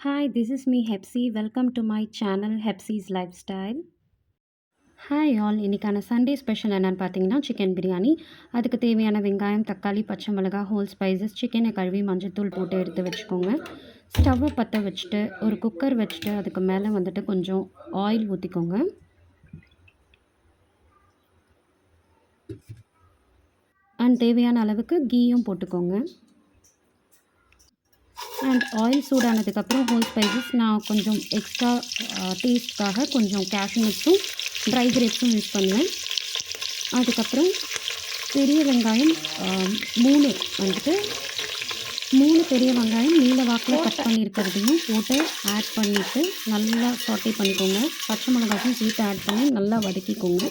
Hi, this is me Hepsi. Welcome to my channel Hepsi's Lifestyle. Hi all இன்றைக்கான Sunday special என்னென்னு பார்த்தீங்கன்னா chicken biryani. அதுக்கு தேவையான வெங்காயம், தக்காளி, பச்சை மிளகாய், ஹோல் ஸ்பைசஸ், சிக்கனை கழுவி மஞ்சத்தூள் போட்டு எடுத்து வச்சுக்கோங்க. ஸ்டவ்வை பற்ற வச்சுட்டு ஒரு குக்கர் வச்சுட்டு அதுக்கு மேலே வந்துட்டு கொஞ்சம் ஆயில் ஊற்றிக்கோங்க. அண்ட் தேவையான அளவுக்கு கீயும் போட்டுக்கோங்க. அண்ட் ஆயில் சூடானதுக்கப்புறம் ஹோல் ஸ்பைசஸ் நான் கொஞ்சம் எக்ஸ்ட்ரா டேஸ்ட்காக கொஞ்சம் கேஷ்யூ நட்ஸும் ட்ரை கிரேப்ஸும் யூஸ் பண்ணுவேன். அதுக்கப்புறம் பெரிய வெங்காயம் 3 வந்துட்டு 3 பெரிய வெங்காயம் நீல வாக்கில் கட் பண்ணியிருக்கிறதையும் போட்டு ஆட் பண்ணிவிட்டு நல்லா சாட்டே பண்ணிக்கோங்க. பச்சை மிளகாயும் சேர்த்து ஆட் பண்ணி நல்லா வதக்கிக்கோங்க.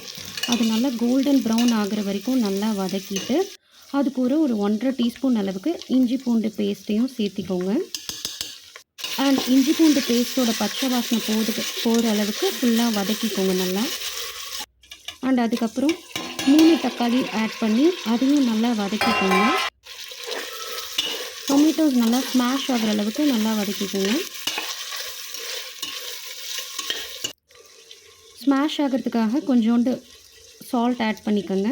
அது நல்லா கோல்டன் ப்ரௌன் ஆகிற வரைக்கும் நல்லா வதக்கிட்டு அதுக்கு ஒரு 1.5 டீஸ்பூன் அளவுக்கு இஞ்சி பூண்டு பேஸ்ட்டையும் சேர்த்திக்கோங்க. அண்ட் இஞ்சி பூண்டு பேஸ்ட்டோட பச்சை வாசனை போகிற அளவுக்கு ஃபுல்லாக வதக்கிக்கோங்க நல்லா. அண்ட் அதுக்கப்புறம் 3 தக்காளி ஆட் பண்ணி அதையும் நல்லா வதக்கிக்கோங்க. டொமேட்டோஸ் நல்லா ஸ்மாஷ் ஆகிற அளவுக்கு நல்லா வதக்கிக்கோங்க. ஸ்மாஷ் ஆகிறதுக்காக கொஞ்சோண்டு சால்ட் ஆட் பண்ணிக்கோங்க.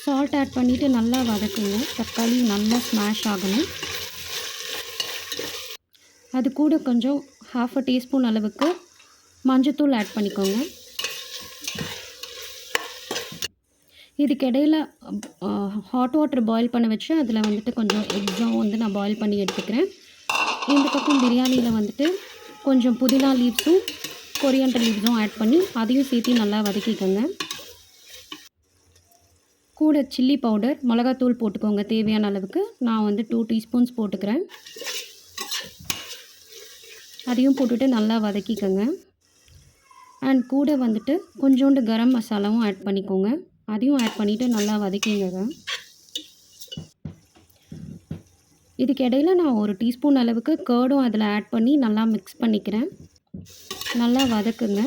சால்ட் ஆட் பண்ணிவிட்டு நல்லா வதக்குங்க. தக்காளி நல்லா ஸ்மாஷ் ஆகணும். அது கூட கொஞ்சம் 1/2 டீஸ்பூன் அளவுக்கு மஞ்சத்தூள் ஆட் பண்ணிக்கோங்க. இதுக்கிடையில் ஹாட் வாட்டர் பாயில் பண்ண வச்சு அதில் வந்துட்டு கொஞ்சம் எக்ஸாம் நான் பாயில் பண்ணி எடுத்துக்கிறேன். இந்த பக்கம் பிரியாணியில் வந்துட்டு கொஞ்சம் புதினா லீவ்ஸும் கொரியாண்டர் லீவ்ஸும் ஆட் பண்ணி அதையும் சேர்த்து நல்லா வதக்கிக்கோங்க. கூட சில்லி பவுடர், மிளகாத்தூள் போட்டுக்கோங்க தேவையான அளவுக்கு. நான் 2 டீஸ்பூன்ஸ் போட்டுக்கிறேன். அதையும் போட்டுட்டு நல்லா வதக்கிக்கோங்க. அண்ட் கூட வந்துட்டு கொஞ்சோண்டு கரம் மசாலாவும் ஆட் பண்ணிக்கோங்க. அதையும் ஆட் பண்ணிவிட்டு நல்லா வதக்கிங்க. இதுக்கு இடையில் நான் 1 டீஸ்பூன் அளவுக்கு கர்டும் அதில் ஆட் பண்ணி நல்லா மிக்ஸ் பண்ணிக்கிறேன். நல்லா வதக்குங்க.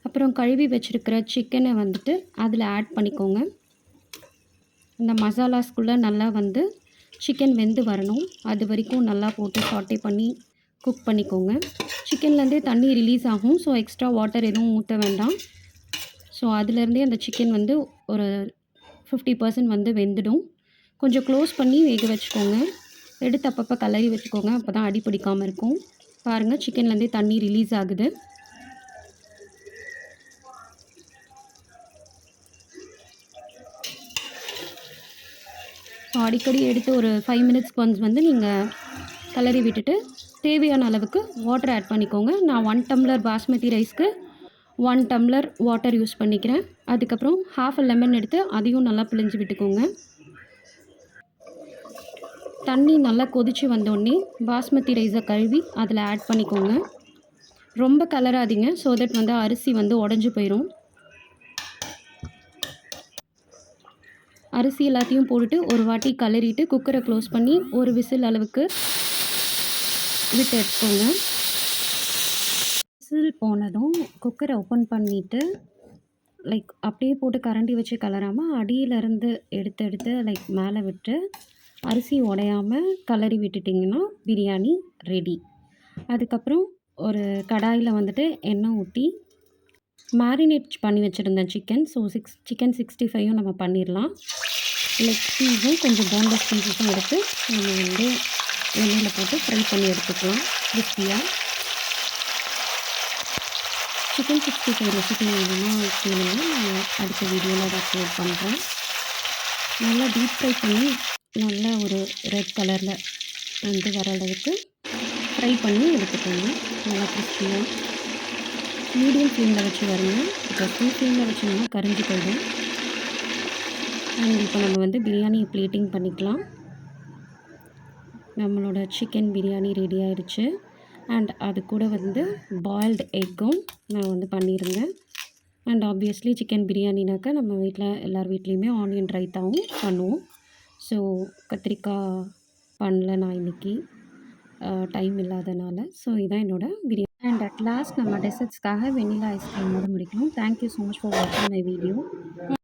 அப்புறம் கழுவி வச்சுருக்கிற சிக்கனை வந்துட்டு அதில் ஆட் பண்ணிக்கோங்க. இந்த மசாலாஸ்குள்ளே நல்லா சிக்கன் வெந்து வரணும். அது வரைக்கும் நல்லா போட்டு சாட்டே பண்ணி குக் பண்ணிக்கோங்க. சிக்கன்லேருந்தே தண்ணி ரிலீஸ் ஆகும். ஸோ எக்ஸ்ட்ரா வாட்டர் எதுவும் ஊற்ற வேண்டாம். ஸோ அதுலேருந்தே அந்த சிக்கன் ஒரு 50% வெந்துடும். கொஞ்சம் க்ளோஸ் பண்ணி வேக வச்சுக்கோங்க. எடுத்து அப்பப்போ கலரி வச்சுக்கோங்க. அப்போ தான் அடி பிடிக்காமல் இருக்கும். பாருங்கள், சிக்கன்லேருந்தே தண்ணி ரிலீஸ் ஆகுது. அடிக்கடி எடுத்து ஒரு 5 மினிட்ஸ்க்கு ஒன்ஸ் நீங்கள் கலரி விட்டுட்டு தேவையான அளவுக்கு வாட்டர் ஆட் பண்ணிக்கோங்க. நான் 1 டம்ளர் பாஸ்மதி ரைஸ்க்கு 1 டம்ளர் வாட்டர் யூஸ் பண்ணிக்கிறேன். அதுக்கப்புறம் 1/2 லெமன் எடுத்து அதையும் நல்லா பிழிஞ்சு விட்டுக்கோங்க. தண்ணி நல்லா கொதித்து வந்தோடனே பாஸ்மதி ரைஸை கழுவி அதில் ஆட் பண்ணிக்கோங்க. ரொம்ப கலராதிங்க. ஸோ தட் அரிசி உடஞ்சி போயிடும். அரிசி எல்லாத்தையும் போட்டுட்டு ஒரு வாட்டி கலரிட்டு குக்கரை க்ளோஸ் பண்ணி ஒரு விசில் அளவுக்கு விட்டு எடுத்துக்கோங்க. விசில் போனதும் குக்கரை ஓப்பன் பண்ணிவிட்டு அப்படியே போட்டு கரண்டி வச்சு கலராமல் அடியிலேருந்து எடுத்து மேலே விட்டு அரிசி உடையாமல் கலரி விட்டுட்டிங்கன்னா பிரியாணி ரெடி. அதுக்கப்புறம் ஒரு கடாயில் எண்ணெய் ஊற்றி மேரினேட் பண்ணி வச்சுருந்தேன் சிக்கன். ஸோ சிக்கன் 65யும் நம்ம பண்ணிடலாம். லெக் பீஸும் கொஞ்சம் போன்லெஸ் பீஸஸும் எடுத்து நம்ம எண்ணெயில் போட்டு ஃப்ரை பண்ணி எடுத்துக்கலாம் கிறிஸ்பியாக. சிக்கன் 65 ரெசிபி வேணும்னா கேளுங்க. நான் அடுத்த வீடியோவில் அதை அப்லோட் பண்ணுறேன். நல்லா டீப் ஃப்ரை பண்ணி நல்லா ஒரு ரெட் கலரில் வர அளவுக்கு ஃப்ரை பண்ணி எடுத்துக்கோங்க. நல்லா கிறிஸ்பியாக மீடியம் ஃப்ளேமில் வச்சு வருங்க. இப்போ ஃபுல் ஃப்ளேமில் வச்சோம்னா கரிஞ்சு போயிடும். அண்ட் இப்போ நம்ம பிரியாணி பிளேட்டிங் பண்ணிக்கலாம். நம்மளோட சிக்கன் பிரியாணி ரெடி ஆகிடுச்சு. அண்ட் அது கூட பாயில்டு எக்கும் நான் பண்ணியிருந்தேன். அண்ட் ஆப்வியஸ்லி சிக்கன் பிரியாணினாக்கா நம்ம வீட்டில் எல்லார் வீட்லேயுமே ஆனியன் ரைத்தாவும் பண்ணுவோம். ஸோ கத்திரிக்காய் பண்ணல நான் இன்றைக்கி. டைம் இல்லாதனால. ஸோ இதான் என்னோட பிரியாணி. அண்ட் அட் லாஸ்ட் நம்ம டெசர்ட்ஸ்க்காக வெண்ணிலா ஐஸ்கிரீமோட முடிக்கலாம். Thank you so much for வாட்சிங் மை வீடியோ.